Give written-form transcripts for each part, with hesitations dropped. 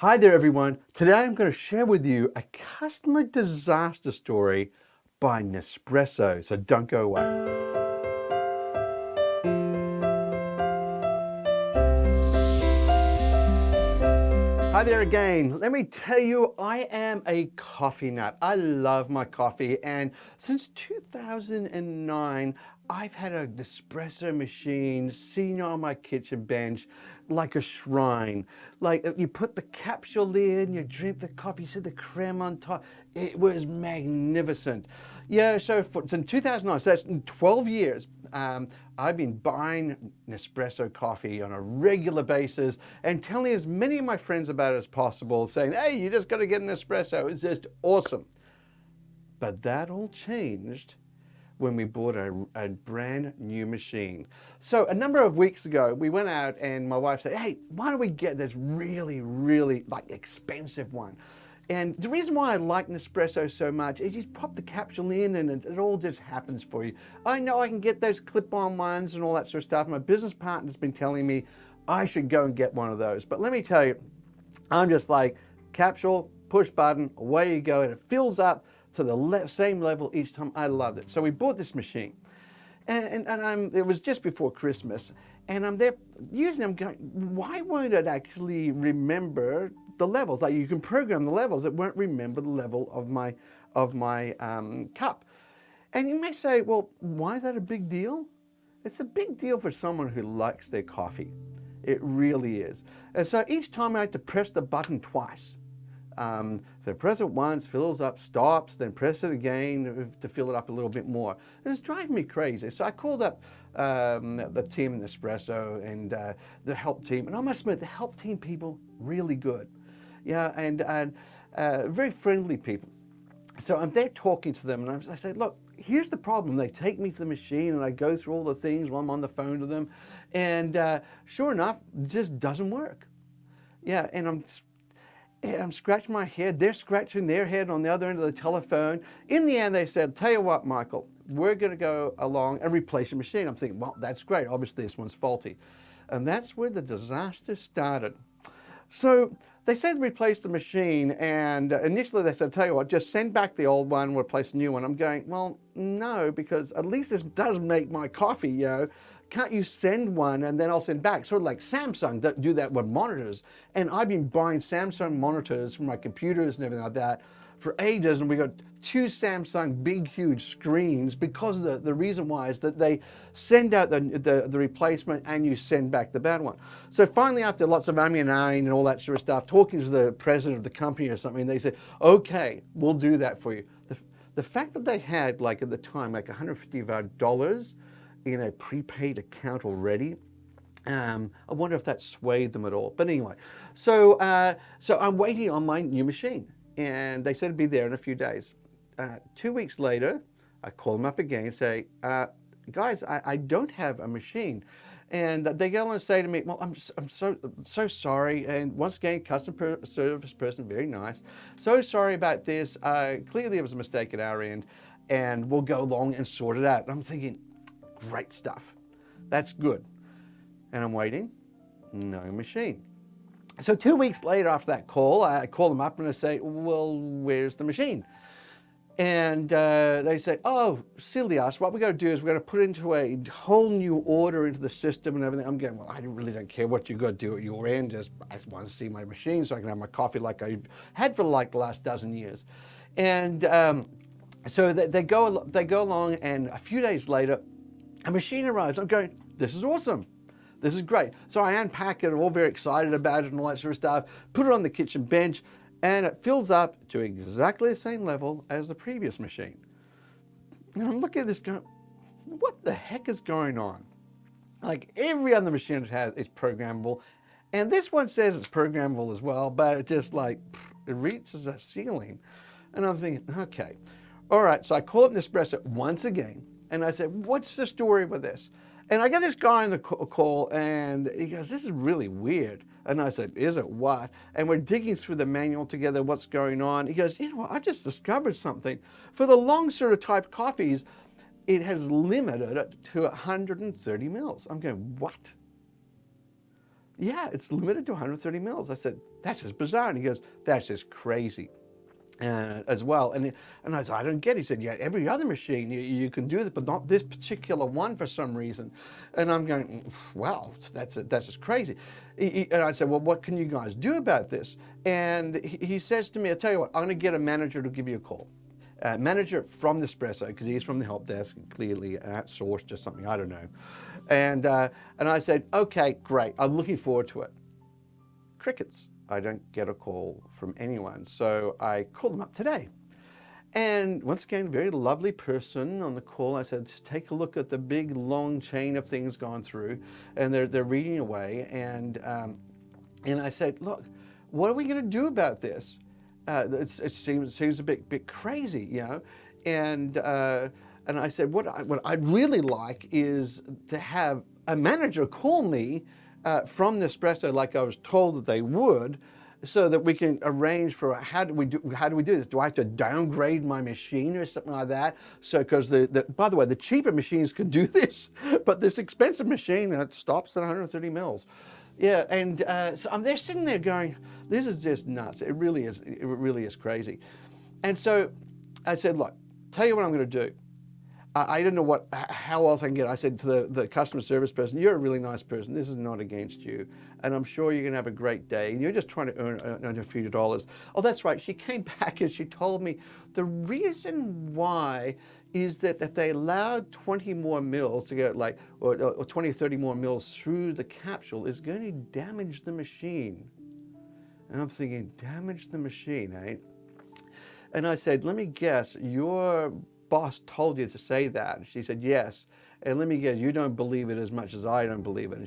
Hi there, everyone. Today I'm going to share with you a customer disaster story by Nespresso, so don't go away. Hi there again. Let me tell you, I am a coffee nut. I love my coffee, and since 2009, I've had a Nespresso machine sitting on my kitchen bench like a shrine. Like you put the capsule in, you drink the coffee, you see the creme on top. It was magnificent. Yeah, so since 2009, so that's in 12 years. I've been buying Nespresso coffee on a regular basis and telling as many of my friends about it as possible, saying, hey, you just got to get an espresso. It's just awesome. But that all changed when we bought a brand new machine. So a number of weeks ago, we went out and my wife said, hey, why don't we get this really, really like expensive one? And the reason why I like Nespresso so much is you pop the capsule in and it all just happens for you. I know I can get those clip-on ones and all that sort of stuff. My business partner's been telling me I should go and get one of those. But let me tell you, I'm just like, capsule, push button, away you go, and it fills up to the same level each time. I loved it. So we bought this machine, and it was just before Christmas, and I'm there using it. I'm going, why won't it actually remember the levels? Like you can program the levels, it won't remember the level of my cup. And you may say, well, why is that a big deal? It's a big deal for someone who likes their coffee. It really is. And so each time I had to press the button twice. So press it once, fills up, stops, then press it again to fill it up a little bit more. It was driving me crazy. So I called up the team in Nespresso and the help team. And I must admit, the help team people, really good. Yeah, and very friendly people. So I'm there talking to them, and I say, look, here's the problem. They take me to the machine, and I go through all the things while I'm on the phone to them, and sure enough, it just doesn't work. Yeah, and I'm scratching my head. They're scratching their head on the other end of the telephone. In the end, they said, tell you what, Michael, we're going to go along and replace the machine. I'm thinking, well, that's great. Obviously, this one's faulty. And that's where the disaster started. So they said replace the machine, and initially they said, tell you what, just send back the old one, replace the new one. I'm going, well, no, because at least this does make my coffee, you know. Can't you send one and then I'll send back? Sort of like Samsung do that with monitors. And I've been buying Samsung monitors for my computers and everything like that for ages, and we got two Samsung big huge screens because the reason why is that they send out the replacement and you send back the bad one. So finally, after lots of umming and ahhing and all that sort of stuff, talking to the president of the company or something, they said, okay, we'll do that for you. The fact that they had, like at the time, like $150 in a prepaid account already, I wonder if that swayed them at all. But anyway, so I'm waiting on my new machine, and they said it'd be there in a few days. 2 weeks later, I call them up again and say, guys, I don't have a machine. And they go on and say to me, well, I'm so sorry. And once again, customer service person, very nice. So sorry about this. Clearly it was a mistake at our end, and we'll go along and sort it out. And I'm thinking, great stuff. That's good. And I'm waiting, no machine. So 2 weeks later after that call, I call them up and I say, well, where's the machine? And they say, oh, silly us, what we're going to do is we're going to put into a whole new order into the system and everything. I'm going, well, I really don't care what you've got to do at your end. I just want to see my machine so I can have my coffee like I've had for like the last dozen years. And so they go along, and a few days later, a machine arrives. I'm going, this is awesome. This is great. So I unpack it, I'm all very excited about it and all that sort of stuff, put it on the kitchen bench, and it fills up to exactly the same level as the previous machine. And I'm looking at this going, what the heck is going on? Like every other machine it has is programmable, and this one says it's programmable as well, but it just like, it reaches a ceiling. And I'm thinking, okay, all right. So I call it Nespresso once again, and I said, what's the story with this? And I get this guy on the call, and he goes, this is really weird. And I said, is it what? And we're digging through the manual together, what's going on. He goes, you know what, I just discovered something. For the long sort of type coffees, it has limited it to 130 mils. I'm going, what? Yeah, it's limited to 130 mils. I said, that's just bizarre. And he goes, that's just crazy. As well. And I said, I don't get it. He said, yeah, every other machine you can do this, but not this particular one for some reason. And I'm going, wow, that's just crazy. And I said, well, what can you guys do about this? And he says to me, I'll tell you what, I'm going to get a manager to give you a call. Manager from Nespresso, because he's from the help desk, clearly outsourced or something, I don't know. And I said, okay, great, I'm looking forward to it. Crickets. I don't get a call from anyone. So I called them up today. And once again, very lovely person on the call. I said, take a look at the big long chain of things gone through, and they're reading away. And I said, look, what are we going to do about this? It seems a bit crazy, you know. And I said, what I'd really like is to have a manager call me from Nespresso, like I was told that they would, so that we can arrange for how do we do this? Do I have to downgrade my machine or something like that? So because by the way, the cheaper machines can do this, but this expensive machine that stops at 130 mils. Yeah, and so I'm there sitting there going, this is just nuts. It really is crazy. And so I said, look, tell you what I'm going to do. I didn't know how else I can get it. I said to the customer service person, you're a really nice person. This is not against you. And I'm sure you're going to have a great day. And you're just trying to earn a few dollars. Oh, that's right. She came back and she told me the reason why is that if they allowed 20 more mils to go, like, or 20, 30 more mils through the capsule, is going to damage the machine. And I'm thinking, damage the machine, eh? And I said, let me guess, your boss told you to say that? She said, yes. And let me guess, you don't believe it as much as I don't believe it.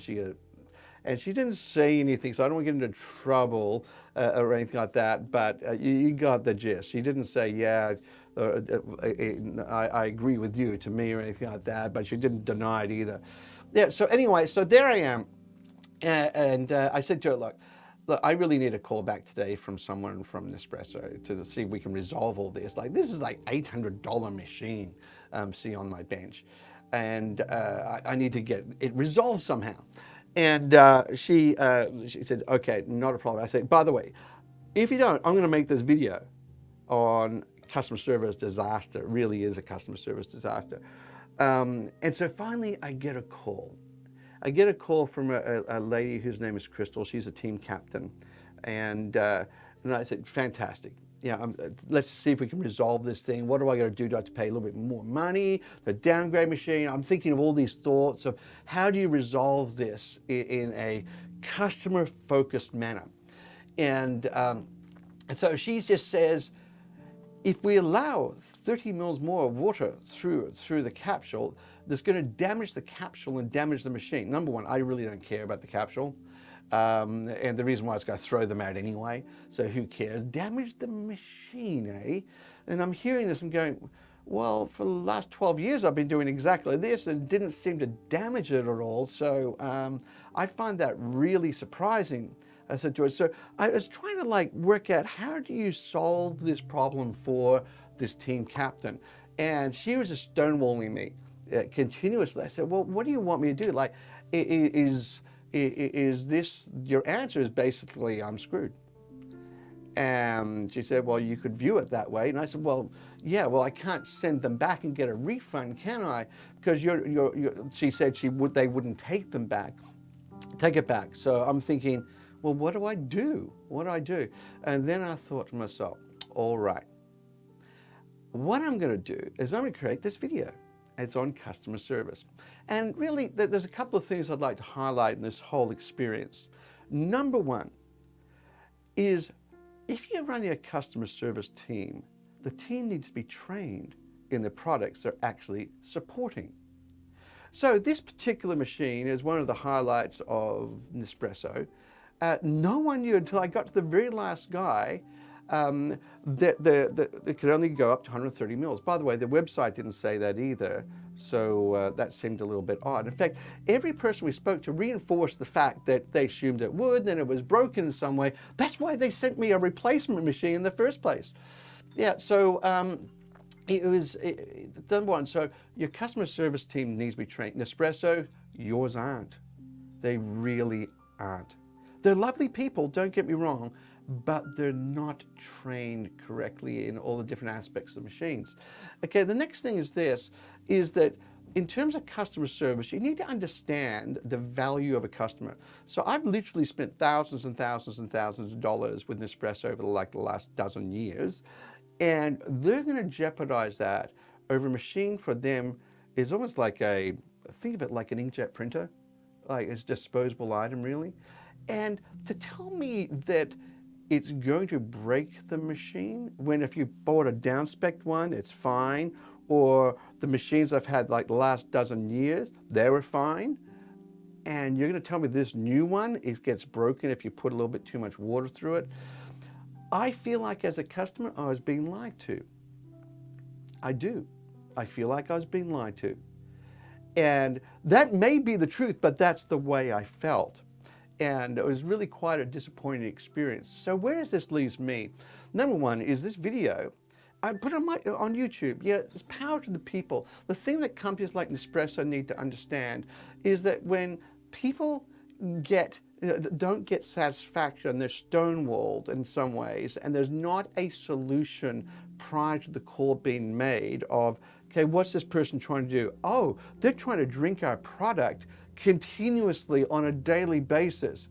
And she didn't say anything, so I don't want to get into trouble or anything like that, but you got the gist. She didn't say, yeah, I agree with you to me or anything like that, but she didn't deny it either. Yeah, so anyway, so there I am. And I said to her, look, I really need a call back today from someone from Nespresso to see if we can resolve all this. Like, this is like $800 machine, see on my bench. And I need to get it resolved somehow. And she said, okay, not a problem. I said, by the way, if you don't, I'm going to make this video on customer service disaster. It really is a customer service disaster. And so finally I get a call. I get a call from a lady whose name is Crystal. She's a team captain. And I said, fantastic. Yeah, let's see if we can resolve this thing. What do I got to do? Do I have to pay a little bit more money? The downgrade machine? I'm thinking of all these thoughts of how do you resolve this in a customer-focused manner? And so she just says, if we allow 30 mils more of water through the capsule, that's going to damage the capsule and damage the machine. Number one, I really don't care about the capsule. And the reason why is going to throw them out anyway. So who cares? Damage the machine, eh? And I'm hearing this and going, well, for the last 12 years, I've been doing exactly this and didn't seem to damage it at all. So I find that really surprising. I said to her, so I was trying to like work out how do you solve this problem for this team captain? And she was just stonewalling me continuously. I said, well, what do you want me to do? Like, is this, your answer is basically, I'm screwed. And she said, well, you could view it that way. And I said, well, yeah, well, I can't send them back and get a refund, can I? Because she said they wouldn't take it back. So I'm thinking, well, what do I do? What do I do? And then I thought to myself, all right, what I'm going to do is I'm going to create this video. It's on customer service. And really, there's a couple of things I'd like to highlight in this whole experience. Number one is if you're running a customer service team, the team needs to be trained in the products they're actually supporting. So this particular machine is one of the highlights of Nespresso. No one knew until I got to the very last guy that it could only go up to 130 mils. By the way, the website didn't say that either, so that seemed a little bit odd. In fact, every person we spoke to reinforced the fact that they assumed it would, then it was broken in some way. That's why they sent me a replacement machine in the first place. Yeah, so it was number one. So your customer service team needs to be trained. Nespresso, yours aren't. They really aren't. They're lovely people, don't get me wrong, but they're not trained correctly in all the different aspects of machines. Okay, the next thing is this, is that in terms of customer service, you need to understand the value of a customer. So I've literally spent thousands and thousands and thousands of dollars with Nespresso over like the last dozen years, and they're going to jeopardize that over a machine for them is almost like think of it like an inkjet printer, like it's a disposable item really. And to tell me that it's going to break the machine when if you bought a down-spec one, it's fine, or the machines I've had like the last dozen years, they were fine, and you're going to tell me this new one, it gets broken if you put a little bit too much water through it. I feel like as a customer, I was being lied to. I do. I feel like I was being lied to. And that may be the truth, but that's the way I felt. And it was really quite a disappointing experience. So where does this leave me? Number one is this video. I put it on YouTube. Yeah, it's power to the people. The thing that companies like Nespresso need to understand is that when people don't get satisfaction, they're stonewalled in some ways, and there's not a solution prior to the call being made of, okay, what's this person trying to do? Oh, they're trying to drink our product continuously on a daily basis.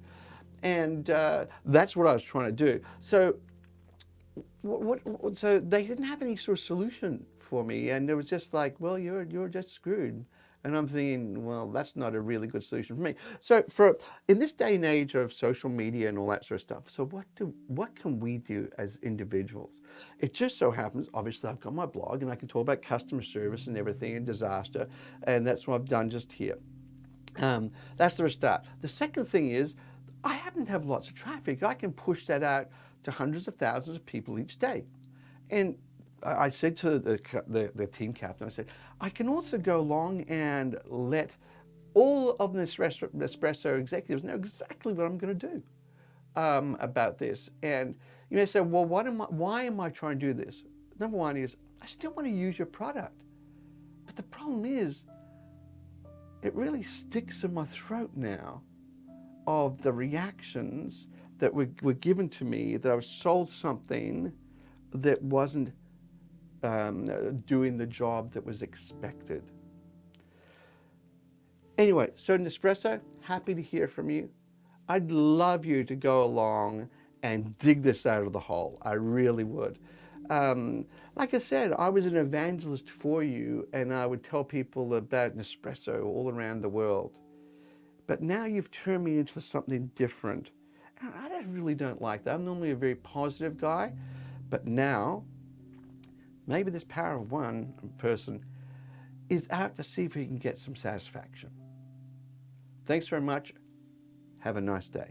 And that's what I was trying to do. So so they didn't have any sort of solution for me, and it was just like, well, you're just screwed. And I'm thinking, well, that's not a really good solution for me. So in this day and age of social media and all that sort of stuff, so what can we do as individuals? It just so happens, obviously, I've got my blog and I can talk about customer service and everything and disaster, and that's what I've done just here. That's the start. The second thing is, I happen to have lots of traffic. I can push that out to hundreds of thousands of people each day. And I said to the team captain, I said, I can also go along and let all of the Nespresso executives know exactly what I'm going to do about this. And you may say, well, why am I trying to do this? Number one is, I still want to use your product. But the problem is, it really sticks in my throat now of the reactions that were given to me, that I was sold something that wasn't doing the job that was expected. Anyway, so Nespresso, happy to hear from you. I'd love you to go along and dig this out of the hole. I really would. Like I said, I was an evangelist for you, and I would tell people about Nespresso all around the world. But now you've turned me into something different. And I really don't like that. I'm normally a very positive guy, but now maybe this power of one person is out to see if he can get some satisfaction. Thanks very much. Have a nice day.